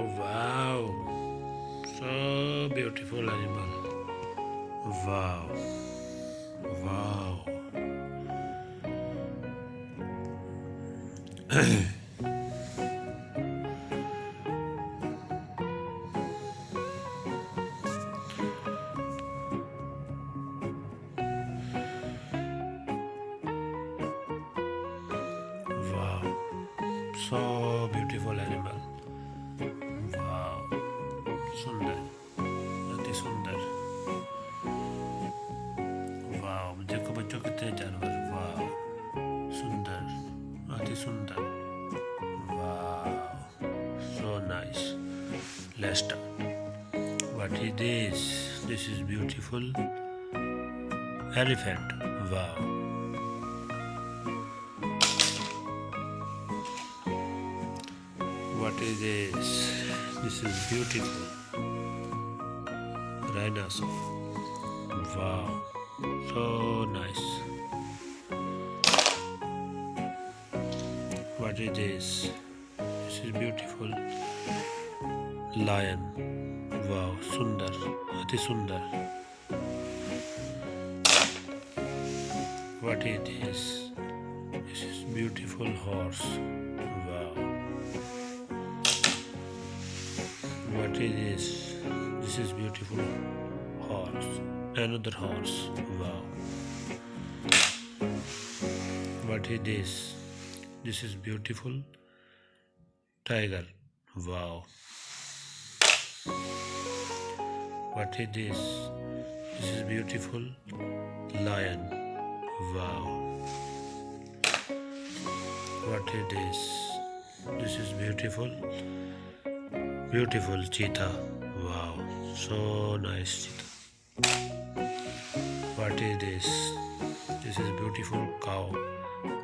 Wow, so beautiful animal. Wow, wow, wow, so beautiful animal. Wow, सुंदर, अति सुंदर. वाह, देखो बच्चों कितने जानवर. वाह, सुंदर, अति सुंदर. वाह, so nice. Let's start. What is this? This is beautiful elephant. Wow. What is this? This is beautiful rhinoceros. Wow, so nice. What is this? This is beautiful lion. Wow, sundar, ati sundar. What is this? This is beautiful horse. Wow. What is this? This is beautiful horse. Another horse. Wow. What is this? This is beautiful tiger. Wow. What is this? This is beautiful lion. Wow. What is this? This is beautiful cheetah. Wow, so nice cheetah. What is this? This is beautiful cow.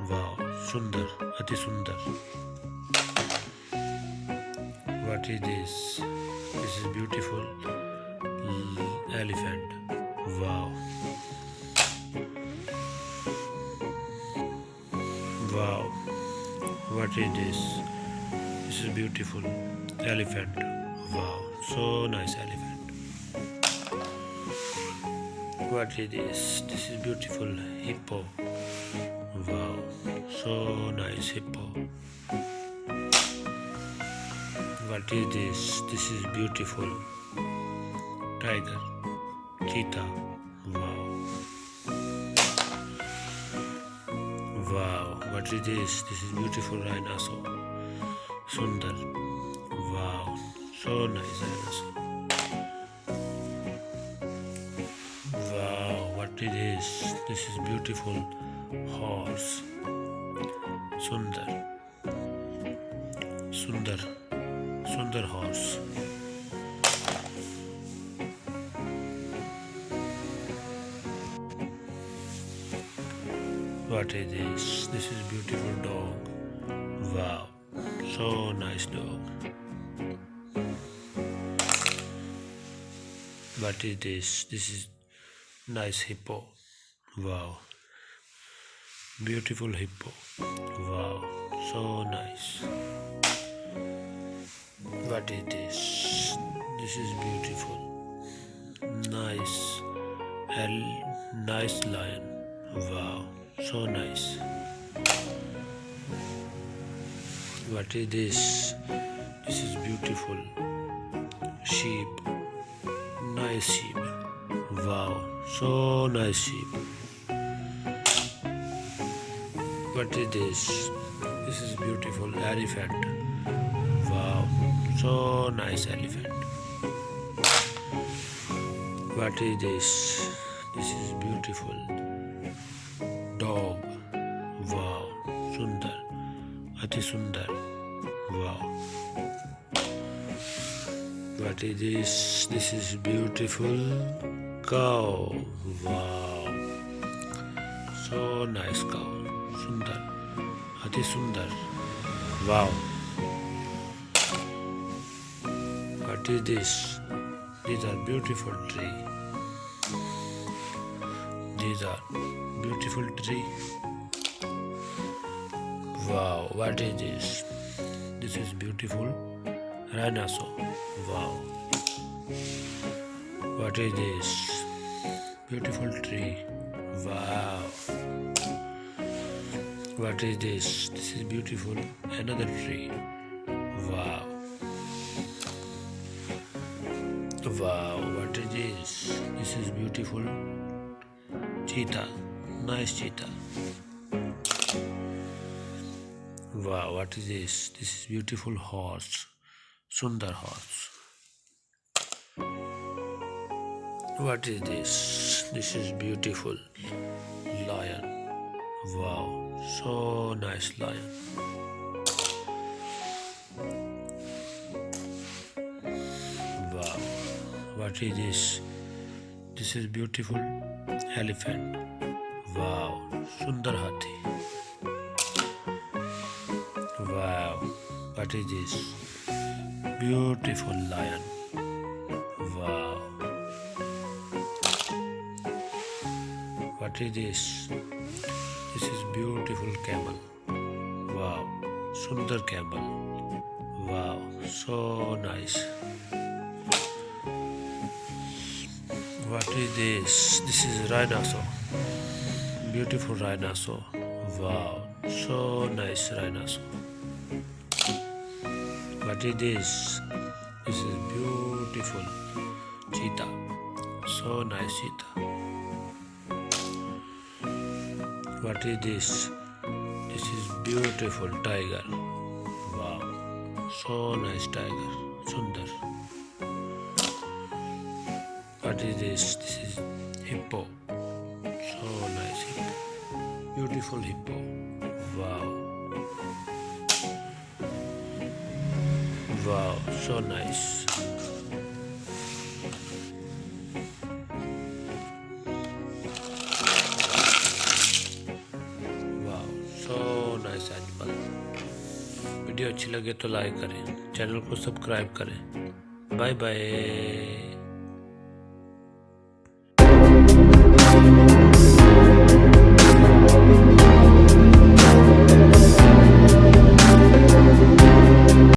Wow, sundar, ati sundar. What is this? This is beautiful elephant. Wow. Wow. What is this? This is beautiful elephant. Wow, so nice elephant. What is this? This is beautiful hippo. Wow, so nice hippo. What is this? This is beautiful tiger, cheetah. Wow. Wow, what is this? This is beautiful rhinoceros. Sundar. Wow, so nice rhinoceros. Wow, what is this? This is beautiful horse. Sundar. Sundar. Sundar horse. What is this? This is beautiful dog. Wow, so nice dog. What is this? This is nice hippo. Wow, beautiful hippo. Wow, so nice. What is this? This is beautiful. Nice. Nice lion. Wow, so nice. What is this? This is beautiful sheep. Nice sheep. Wow, so nice sheep. What is this? This is beautiful elephant. Wow, so nice elephant. What is this? This is beautiful dog. Wow, sundar, ati sundar. Wow. What is this? This is beautiful cow. Wow, so nice cow. Sundar, ati sundar. Wow. What is this? These are beautiful tree. These are beautiful tree. Wow, what is this? This is beautiful Rhinoceros. Wow. What is this? Beautiful tree. Wow. What is this? This is beautiful. Another tree. Wow. Wow. What is this? This is beautiful. Cheetah. Nice cheetah. Wow. What is this? This is beautiful horse. Sundar horse. What is this? This is beautiful lion. Wow, so nice lion. Wow, what is this? This is beautiful elephant. Wow, Sundar hathi. Wow, what is this? Beautiful lion. Wow. What is this? This is beautiful camel. Wow. Sundar camel. Wow. So nice. What is this? This is rhinoceros. Beautiful rhinoceros. Wow. So nice rhinoceros. What is this? This is beautiful cheetah. So nice cheetah. What is this? This is beautiful tiger. Wow. So nice tiger. Sundar. What is this? This is hippo. So nice hippo. Beautiful hippo. Wow. Wow. So nice. Animal. Video अच्छी लगे तो like करें, channel को subscribe करें। Bye bye.